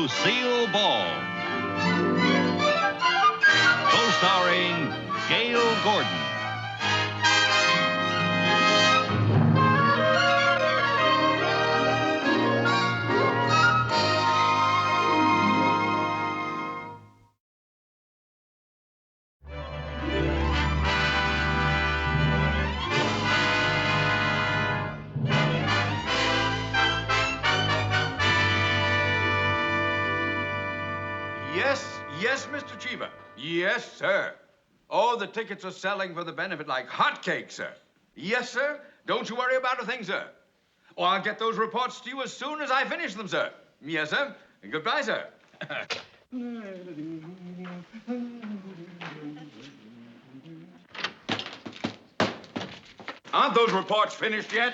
Lucille Ball. Co-starring Gail Gordon. Yes, Mr. Cheever. Yes, sir. Oh, the tickets are selling for the benefit like hotcakes, sir. Yes, sir. Don't you worry about a thing, sir. Oh, I'll get those reports to you as soon as I finish them, sir. Yes, sir. And goodbye, sir. Aren't those reports finished yet?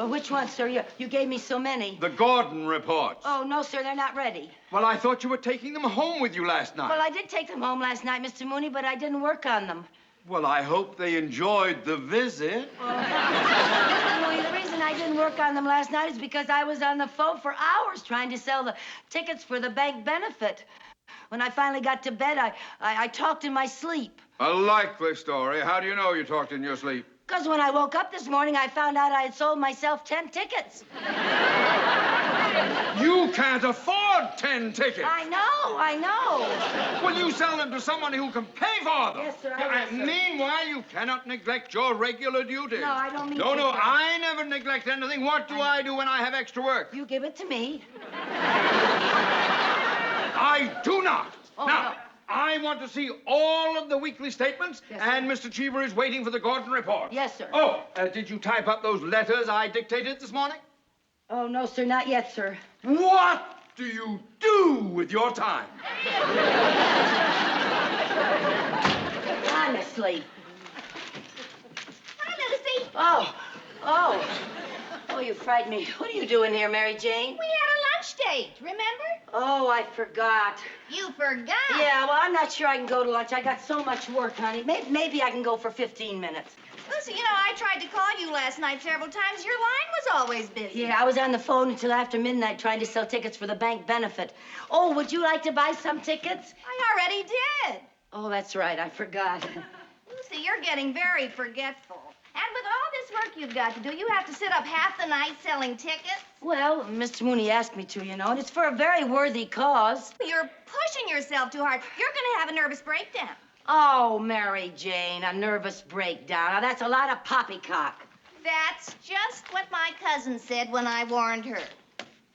Which one, sir? You gave me so many. The Gordon reports. Oh, no, sir, they're not ready. Well, I thought you were taking them home with you last night. Well, I did take them home last night, Mr. Mooney, but I didn't work on them. Well, I hope they enjoyed the visit. Mr. Mooney, the reason I didn't work on them last night is because I was on the phone for hours trying to sell the tickets for the bank benefit. When I finally got to bed, I talked in my sleep. A likely story. How do you know you talked in your sleep? Because when I woke up this morning, I found out I had sold myself 10 tickets. You can't afford 10 tickets. I know. Well, you sell them to someone who can pay for them. Yes, sir, I will, sir. Meanwhile, you cannot neglect your regular duties. No, I don't mean to. No, I never neglect anything. What do I do when I have extra work? You give it to me. I do not. Oh, now, no. I want to see all of the weekly statements, yes, and Mr. Cheever is waiting for the Gordon report. Yes, sir. Oh, did you type up those letters I dictated this morning? Oh, no, sir, not yet, sir. What do you do with your time? Honestly. Hi, Lucy. Oh, you frightened me. What are you doing here, Mary Jane? We had a lunch date, remember? Oh, I forgot. You forgot? Yeah, well, I'm not sure I can go to lunch. I got so much work, honey. Maybe I can go for 15 minutes. Lucy, I tried to call you last night several times. Your line was always busy. Yeah, I was on the phone until after midnight trying to sell tickets for the bank benefit. Oh, would you like to buy some tickets? I already did. Oh, that's right. I forgot. Lucy, you're getting very forgetful. And with all this work you've got to do, you have to sit up half the night selling tickets? Well, Mr. Mooney asked me to, and it's for a very worthy cause. You're pushing yourself too hard. You're going to have a nervous breakdown. Oh, Mary Jane, a nervous breakdown. Now, that's a lot of poppycock. That's just what my cousin said when I warned her.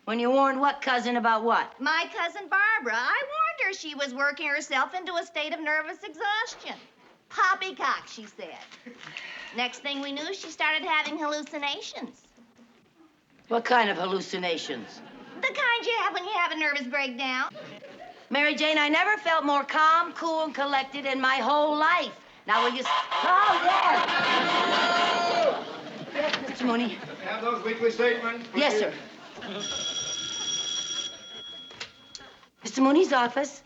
When you warned what cousin about what? My cousin Barbara. I warned her she was working herself into a state of nervous exhaustion. Poppycock, she said. Next thing we knew, she started having hallucinations. What kind of hallucinations? The kind you have when you have a nervous breakdown. Mary Jane, I never felt more calm, cool, and collected in my whole life. Now, will you... Oh, yes! Yes, Mr. Mooney. Have those weekly statements? Yes, sir. Mr. Mooney's office.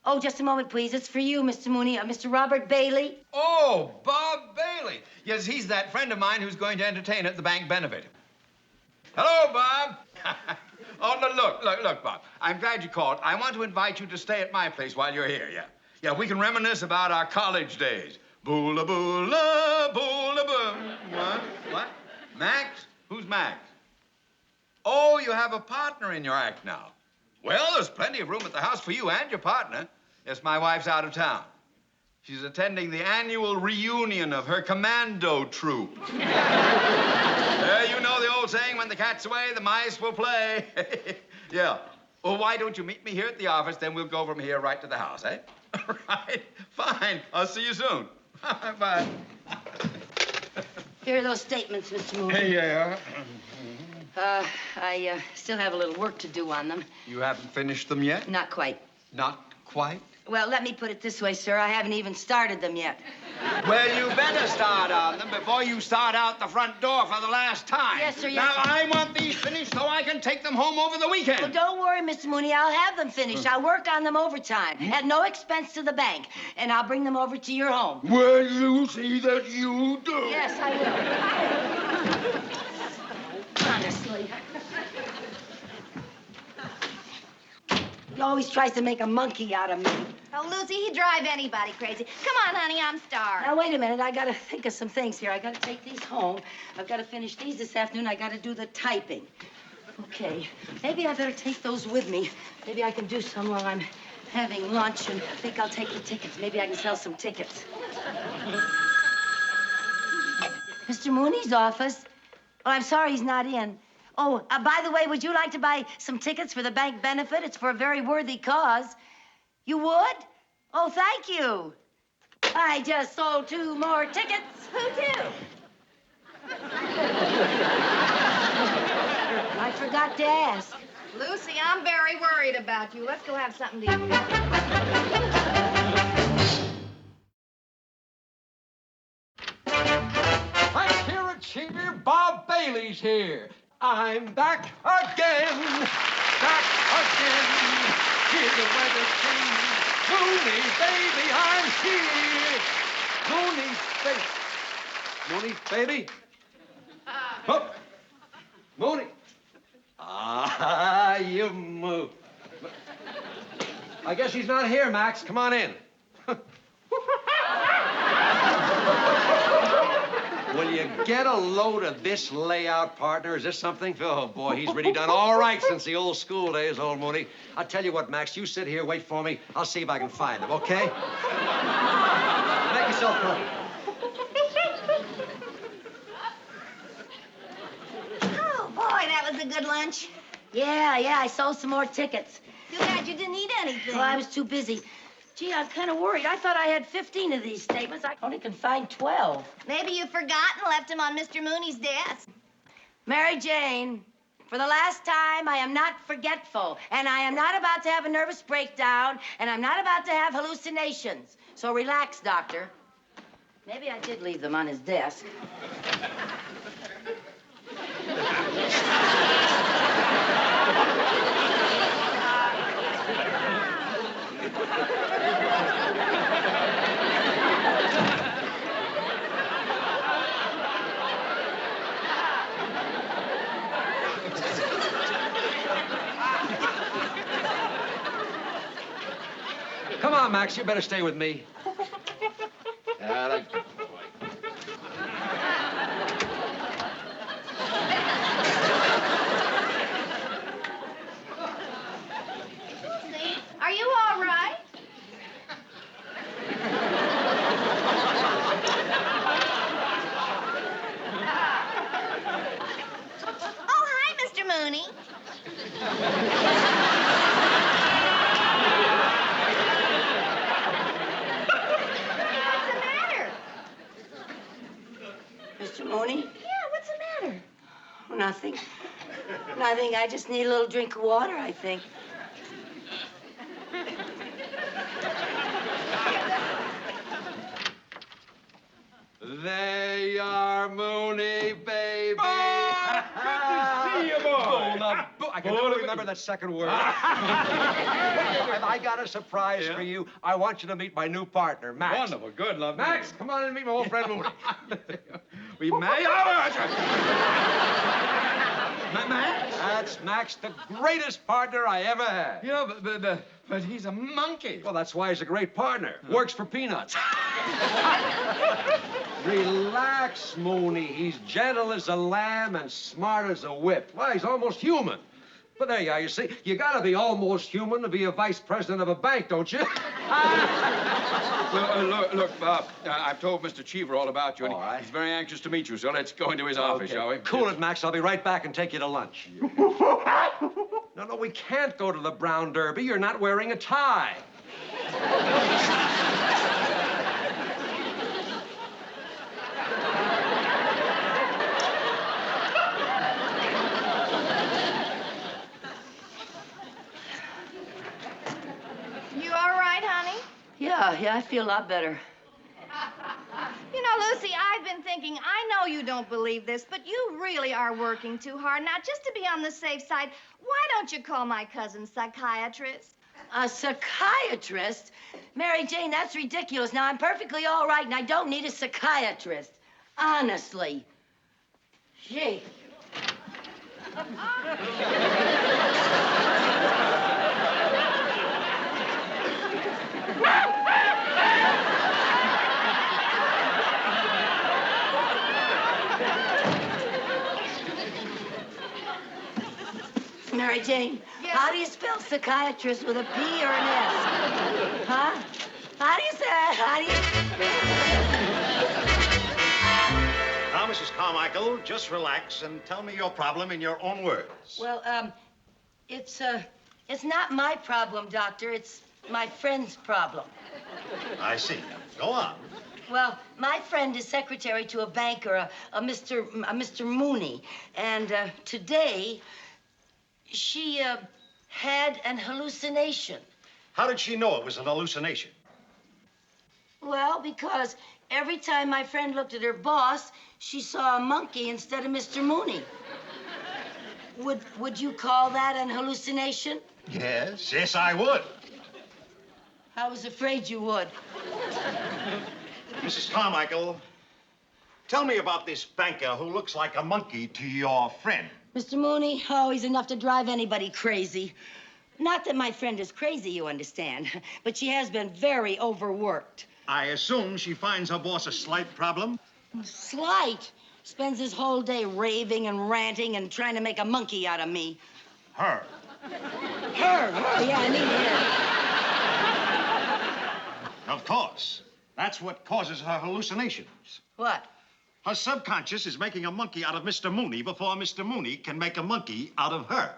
Oh, just a moment, please. It's for you, Mr. Mooney. Mr. Robert Bailey. Oh, Bob Bailey. Yes, he's that friend of mine who's going to entertain at the bank benefit. Hello, Bob. Oh, no, look, Bob. I'm glad you called. I want to invite you to stay at my place while you're here, yeah. Yeah, we can reminisce about our college days. Boola, boola, boola, boom. What? Max? Who's Max? Oh, you have a partner in your act now. Well, there's plenty of room at the house for you and your partner. Yes, my wife's out of town. She's attending the annual reunion of her commando troop. You know the old saying, when the cat's away, the mice will play. Yeah. Well, why don't you meet me here at the office, then we'll go from here right to the house, eh? Right. Fine. I'll see you soon. Bye. Here are those statements, Mr. Mooney. Hey, yeah. I still have a little work to do on them. You haven't finished them yet? Not quite. Not quite? Well, let me put it this way, sir. I haven't even started them yet. Well, you better start on them before you start out the front door for the last time. Yes, sir, yes, Now, sir. I want these finished so I can take them home over the weekend. Well, don't worry, Mr. Mooney. I'll have them finished. I'll work on them overtime at no expense to the bank, and I'll bring them over to your home. Well, you see that you do. Yes, I will. Honestly. always tries to make a monkey out of me. Oh, Lucy, he'd drive anybody crazy. Come on, honey, I'm starved. Now, wait a minute. I got to think of some things here. I got to take these home. I've got to finish these this afternoon. I got to do the typing. Okay. Maybe I better take those with me. Maybe I can do some while I'm having lunch, and I think I'll take the tickets. Maybe I can sell some tickets. Mr. Mooney's office? Oh, I'm sorry he's not in. Oh, by the way, would you like to buy some tickets for the bank benefit? It's for a very worthy cause. You would? Oh, thank you. I just sold 2 more tickets. Who to? I forgot to ask. Lucy, I'm very worried about you. Let's go have something to eat. Let's hear a cheer. Bob Bailey's here. I'm back again. Back again. Hear the weather change. Mooney, baby, I'm here. Mooney, baby. Mooney, baby. Oh. Mooney. Ah, you move. I guess he's not here, Max. Come on in. Will you get a load of this layout, partner? Is this something? Oh, boy, he's really done all right since the old school days, old Mooney. I'll tell you what, Max, you sit here, wait for me. I'll see if I can find him, okay? Make yourself come. Oh, boy, that was a good lunch. Yeah, I sold some more tickets. Too bad you didn't eat anything. Well, I was too busy. Gee, I'm kind of worried. I thought I had 15 of these statements. I only can find 12. Maybe you forgot and left them on Mr. Mooney's desk. Mary Jane, for the last time, I am not forgetful. And I am not about to have a nervous breakdown. And I'm not about to have hallucinations. So relax, doctor. Maybe I did leave them on his desk. Come on, Max, you better stay with me. That's good. Lucy, are you all right? Oh, hi, Mr. Mooney. Mr. Mooney? Yeah, what's the matter? Oh, nothing. Nothing. I just need a little drink of water, I think. There you are, Mooney, baby. Bob, good to see you, boy. I can never remember that second word. Have I got a surprise for you? I want you to meet my new partner, Max. Wonderful, good, love. Max, come on and meet my old friend Mooney. We may. Max? That's Max, the greatest partner I ever had. Yeah, but he's a monkey. Well, that's why he's a great partner. Works for peanuts. Relax, Mooney. He's gentle as a lamb and smart as a whip. Why, he's almost human. But there you are, you see. You gotta be almost human to be a vice president of a bank, don't you? Well, look, Bob, I've told Mr. Cheever all about you, and All right. he's very anxious to meet you, so let's go into his office, shall we? Cool it, Max. I'll be right back and take you to lunch. No, we can't go to the Brown Derby. You're not wearing a tie. You all right, honey? Yeah, I feel a lot better. You know, Lucy, I've been thinking, I know you don't believe this, but you really are working too hard. Now, just to be on the safe side, why don't you call my cousin psychiatrist? A psychiatrist? Mary Jane, that's ridiculous. Now, I'm perfectly all right, and I don't need a psychiatrist. Honestly. Gee. Mary Jane, how do you spell psychiatrist with a P or an S? Huh? How do you say it? How do you... Now, Mrs. Carmichael, just relax and tell me your problem in your own words. Well, it's not my problem, Doctor. It's my friend's problem. I see. Go on. Well, my friend is secretary to a banker, a Mr. Mooney. And today, she had an hallucination. How did she know it was an hallucination? Well, because every time my friend looked at her boss, she saw a monkey instead of Mr. Mooney. Would you call that an hallucination? Yes. Yes, I would. I was afraid you would. Mrs. Carmichael, tell me about this banker who looks like a monkey to your friend. Mr. Mooney, oh, he's enough to drive anybody crazy. Not that my friend is crazy, you understand, but she has been very overworked. I assume she finds her boss a slight problem? Slight. Spends his whole day raving and ranting and trying to make a monkey out of me. Her. Her, yeah, I mean her. Of course. That's what causes her hallucinations. What? Her subconscious is making a monkey out of Mr. Mooney before Mr. Mooney can make a monkey out of her.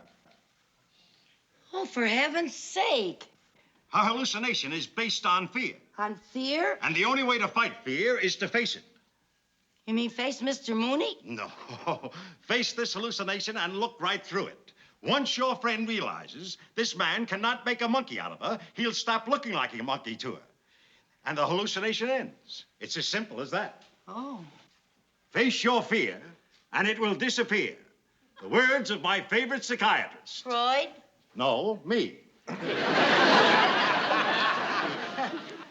Oh, for heaven's sake. Her hallucination is based on fear. On fear? And the only way to fight fear is to face it. You mean face Mr. Mooney? No. Face this hallucination and look right through it. Once your friend realizes this man cannot make a monkey out of her, he'll stop looking like a monkey to her. And the hallucination ends. It's as simple as that. Oh. Face your fear, and it will disappear. The words of my favorite psychiatrist. Freud? No, me.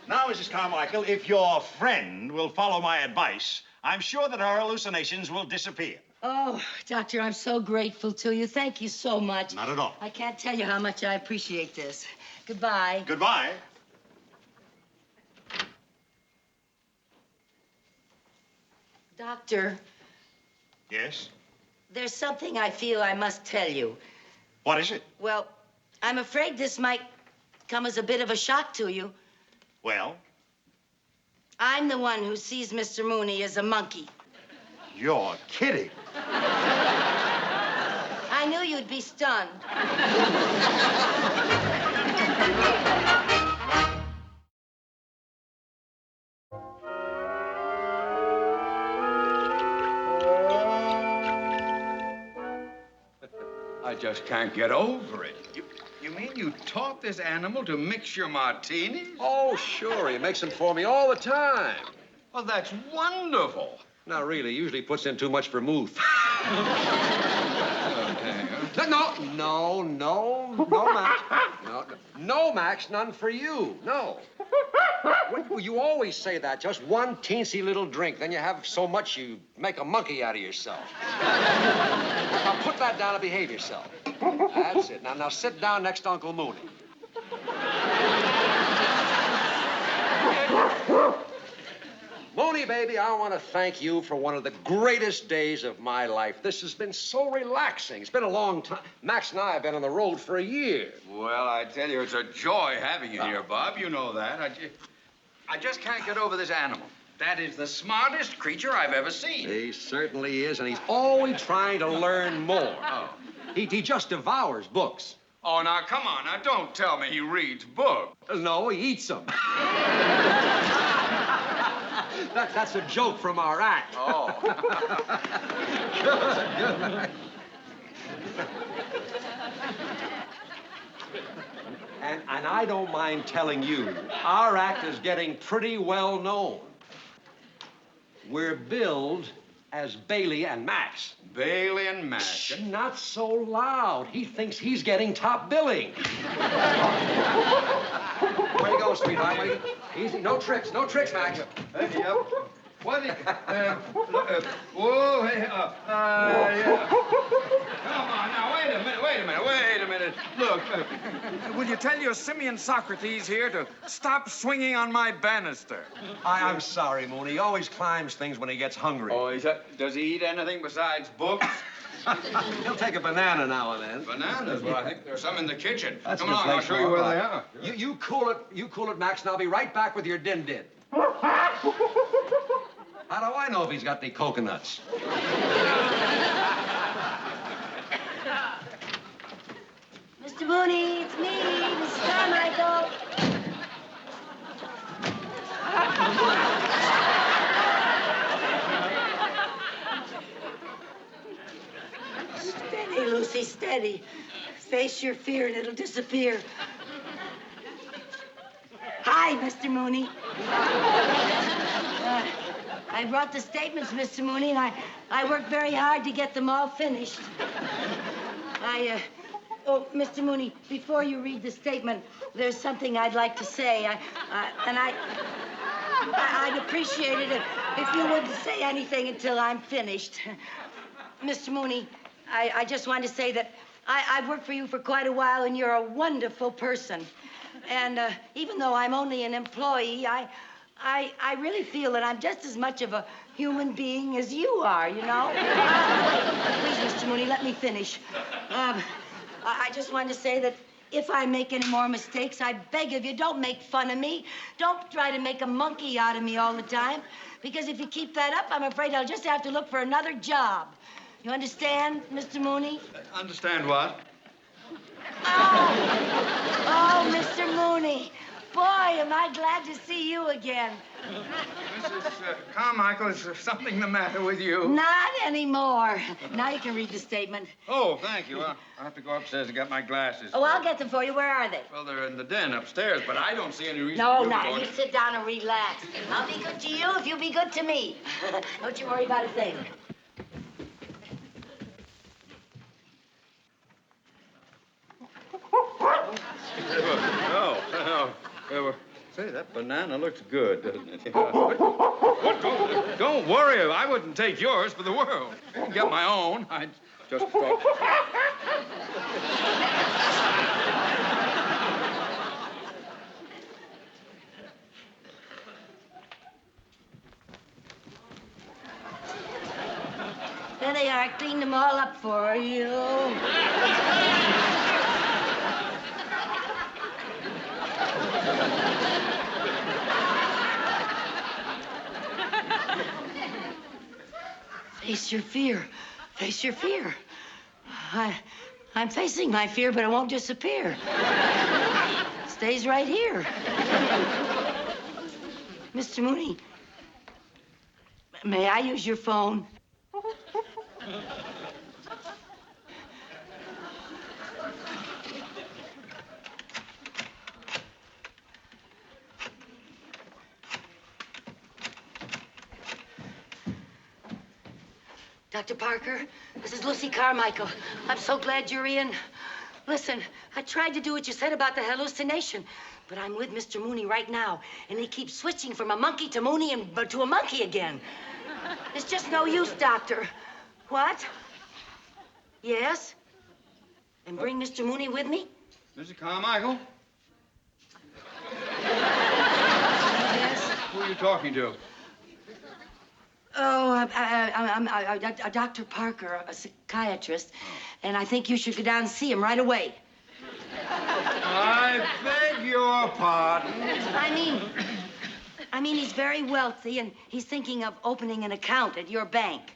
Now, Mrs. Carmichael, if your friend will follow my advice, I'm sure that her hallucinations will disappear. Oh, Doctor, I'm so grateful to you. Thank you so much. Not at all. I can't tell you how much I appreciate this. Goodbye. Goodbye. Doctor, Yes? there's something I feel I must tell you. What is it? Well, I'm afraid this might come as a bit of a shock to you. Well, I'm the one who sees Mr. Mooney as a monkey. you're kidding. I knew you'd be stunned. I just can't get over it. You mean you taught this animal to mix your martinis? Oh, sure. He makes them for me all the time. Well, that's wonderful. Not really. He usually puts in too much vermouth. Okay. No, Max. No, Max, none for you. No. Well, you always say that. Just one teensy little drink. Then you have so much you make a monkey out of yourself. Now put that down and behave yourself. That's it. Now sit down next to Uncle Mooney. Mooney, baby, I want to thank you for one of the greatest days of my life. This has been so relaxing. It's been a long time. Max and I have been on the road for a year. Well, I tell you, it's a joy having you here, Bob. You know that. I just can't get over this animal. That is the smartest creature I've ever seen. He certainly is, and he's always trying to learn more. Oh. He just devours books. Oh, now, come on. Now, don't tell me he reads books. No, he eats them. That's a joke from our act. Oh. Good. And I don't mind telling you, our act is getting pretty well known. We're billed as Bailey and Max. Bailey and Max. Shh, not so loud. He thinks he's getting top billing. Where you go, sweetheart? Where you... Easy. No tricks, Max. Yep. What? Whoa, hey, yeah. Come on, now, wait a minute. Look, will you tell your simian Socrates here to stop swinging on my banister? I'm sorry, Mooney. He always climbs things when he gets hungry. Oh, does he eat anything besides books? He'll take a banana now and then. Bananas? Well, I think there's some in the kitchen. That's Come a good along, I'll place show for you it. where All they right. are. You cool it, Max, and I'll be right back with your din-din. How do I know if he's got any coconuts? Mr. Mooney, it's me, Mrs. Carmichael. Steady, Lucy, steady. Face your fear and it'll disappear. Hi, Mr. Mooney. I brought the statements, Mr. Mooney, and I worked very hard to get them all finished. Oh, Mr. Mooney, before you read the statement, there's something I'd like to say. I'd appreciate it if you wouldn't say anything until I'm finished. Mr. Mooney, I just wanted to say that I've worked for you for quite a while, and you're a wonderful person. And even though I'm only an employee, I really feel that I'm just as much of a human being as you are, you know? Please, Mr. Mooney, let me finish. I just wanted to say that if I make any more mistakes, I beg of you, don't make fun of me. Don't try to make a monkey out of me all the time. Because if you keep that up, I'm afraid I'll just have to look for another job. You understand, Mr. Mooney? Understand what? Oh, Mr. Mooney. Boy, am I glad to see you again. Mrs. Carmichael, is there something the matter with you? Not anymore. Now you can read the statement. Oh, thank you. I'll have to go upstairs and get my glasses. Oh, I'll get them for you. Where are they? Well, they're in the den upstairs, but I don't see any reason No, for you to no. go You in. sit down and relax. I'll be good to you if you be good to me. Don't you worry about a thing. Oh. Say, that banana looks good, doesn't it? Don't worry. I wouldn't take yours for the world. I can get my own. I'd just thought... There they are. I cleaned them all up for you. Face your fear. Face your fear. I'm facing my fear, but it won't disappear. It stays right here. Mr. Mooney, may I use your phone? Dr. Parker, this is Lucy Carmichael. I'm so glad you're in. Listen, I tried to do what you said about the hallucination, but I'm with Mr. Mooney right now, and he keeps switching from a monkey to Mooney and to a monkey again. It's just no use, Doctor. What? Yes? And bring Mr. Mooney with me? Mrs. Carmichael? Yes? Who are you talking to? Oh, I'm Dr. Parker, a psychiatrist, and I think you should go down and see him right away. I beg your pardon. I mean, he's very wealthy, and he's thinking of opening an account at your bank.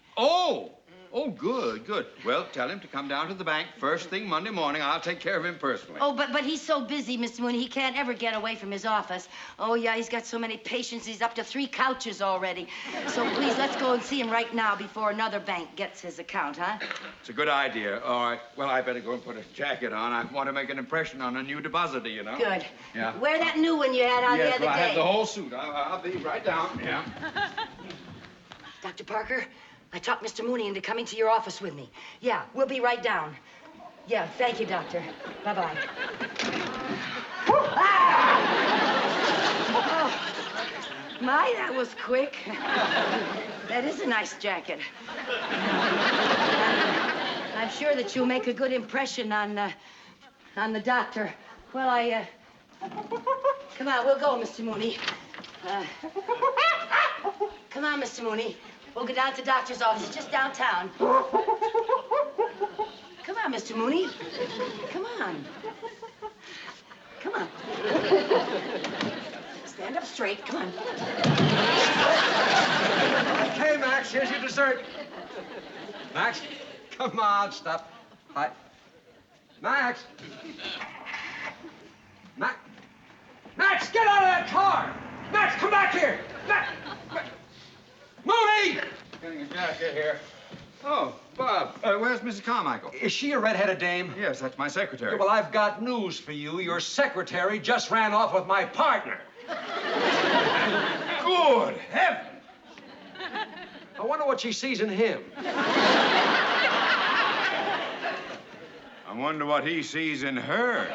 Oh, good. Well, tell him to come down to the bank first thing Monday morning. I'll take care of him personally. Oh, but he's so busy, Mr. Mooney, he can't ever get away from his office. Oh, yeah, he's got so many patients. He's up to 3 couches already. So please, let's go and see him right now before another bank gets his account, huh? It's a good idea. All right. Well, I better go and put a jacket on. I want to make an impression on a new depositor, you know. Good. Yeah. Wear that new one you had on the other well, I day. have the whole suit. I'll be right down. Yeah. Dr. Parker, I talked Mr. Mooney into coming to your office with me. Yeah, we'll be right down. Yeah, thank you, Doctor. Bye-bye. Ah! Oh, my, that was quick. That is a nice jacket. I'm sure that you'll make a good impression on the doctor. Well, come on, we'll go, Mr. Mooney. Come on, Mr. Mooney. We'll go down to the doctor's office. It's just downtown. on, Mr. Mooney. Come on. Come on. Stand up straight. Come on. Okay, Max, here's your dessert. Max, come on, stop. Hi. Max. Max, get out of that car! Max, come back here! Max. Mooney! Getting a jacket here. Oh, Bob, where's Mrs. Carmichael? Is she a red-headed dame? Yes, that's my secretary. Well, I've got news for you. Your secretary just ran off with my partner. Good heavens! I wonder what she sees in him. I wonder what he sees in her.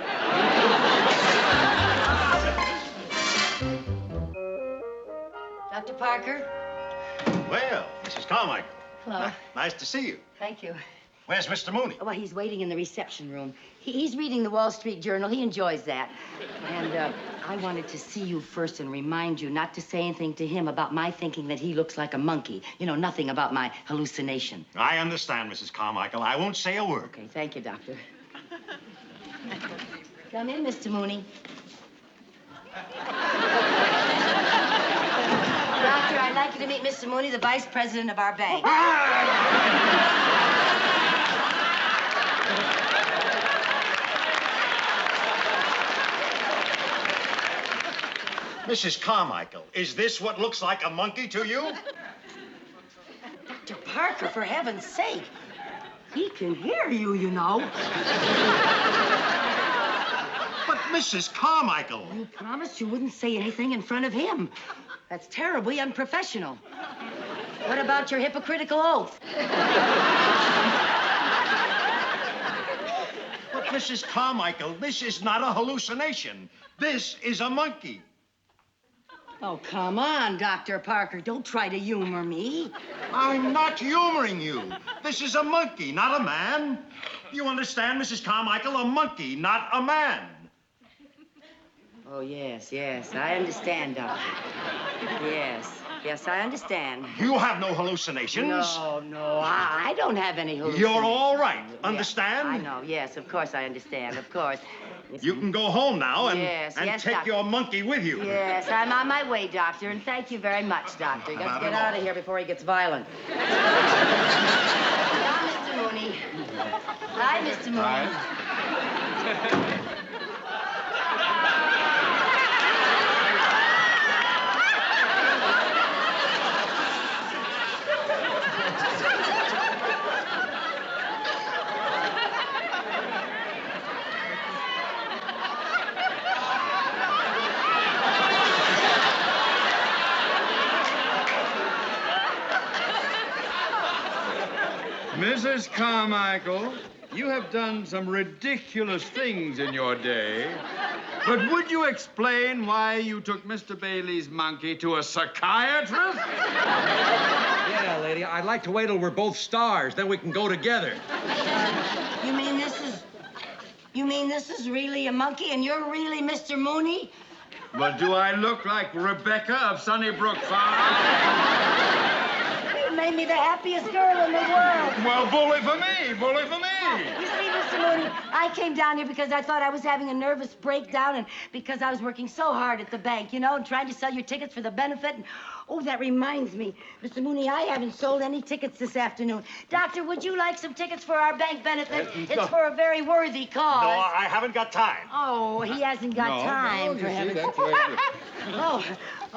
Dr. Parker? Well, Mrs. Carmichael. Hello. Nice to see you. Thank you. Where's Mr. Mooney? Well, he's waiting in the reception room. He's reading the Wall Street Journal. He enjoys that. And I wanted to see you first and remind you not to say anything to him about my thinking that he looks like a monkey. You know, nothing about my hallucination. I understand, Mrs. Carmichael. I won't say a word. Okay, thank you, Doctor. Come in, Mr. Mooney. Doctor, I'd like you to meet Mr. Mooney, the vice president of our bank. Mrs. Carmichael, is this what looks like a monkey to you? Dr. Parker, for heaven's sake. He can hear you, you know. But, Mrs. Carmichael. You promised you wouldn't say anything in front of him. That's terribly unprofessional. What about your hypocritical oath? But, Mrs. Carmichael, this is not a hallucination. This is a monkey. Oh, come on, Dr. Parker. Don't try to humor me. I'm not humoring you. This is a monkey, not a man. You understand, Mrs. Carmichael? A monkey, not a man. Oh, yes, I understand, Doctor. Yes, I understand. You have no hallucinations. No, I don't have any hallucinations. You're all right. Yeah, Understand? I know, yes, of course I understand, of course. You can go home now and, Yes, take Doctor. your monkey with you. Yes, I'm on my way, Doctor, and thank you very much, Doctor. You got Not to get at all. out of here before he gets violent. Now, Mr. Mooney. Hi, Mr. Mooney. Mrs. Carmichael, you have done some ridiculous things in your day. But would you explain why you took Mr. Bailey's monkey to a psychiatrist? Yeah, lady, I'd like to wait till we're both stars. Then we can go together. You mean this is really a monkey and you're really Mr. Mooney? But do I look like Rebecca of Sunnybrook Farm? You made me the happiest girl in the world. Well, bully for me, bully for me. You see, Mr. Mooney, I came down here because I thought I was having a nervous breakdown and because I was working so hard at the bank, you know, and trying to sell your tickets for the benefit. And, oh, that reminds me, Mr. Mooney, I haven't sold any tickets this afternoon. Doctor, would you like some tickets for our bank benefit? It's for a very worthy cause. No, I haven't got time. Oh, he hasn't got time for heaven's sake.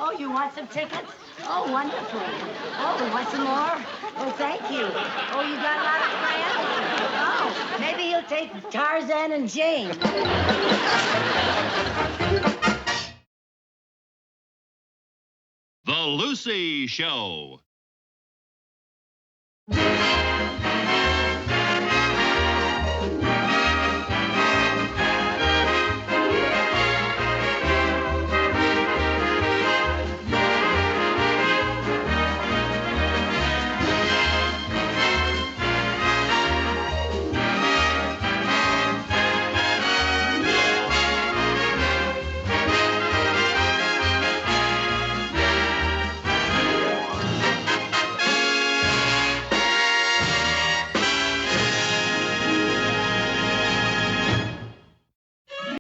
Oh, you want some tickets? Oh, wonderful. Oh, want some more? Oh, thank you. Oh, you got a lot of friends? Oh, maybe he'll take Tarzan and Jane. The Lucy Show.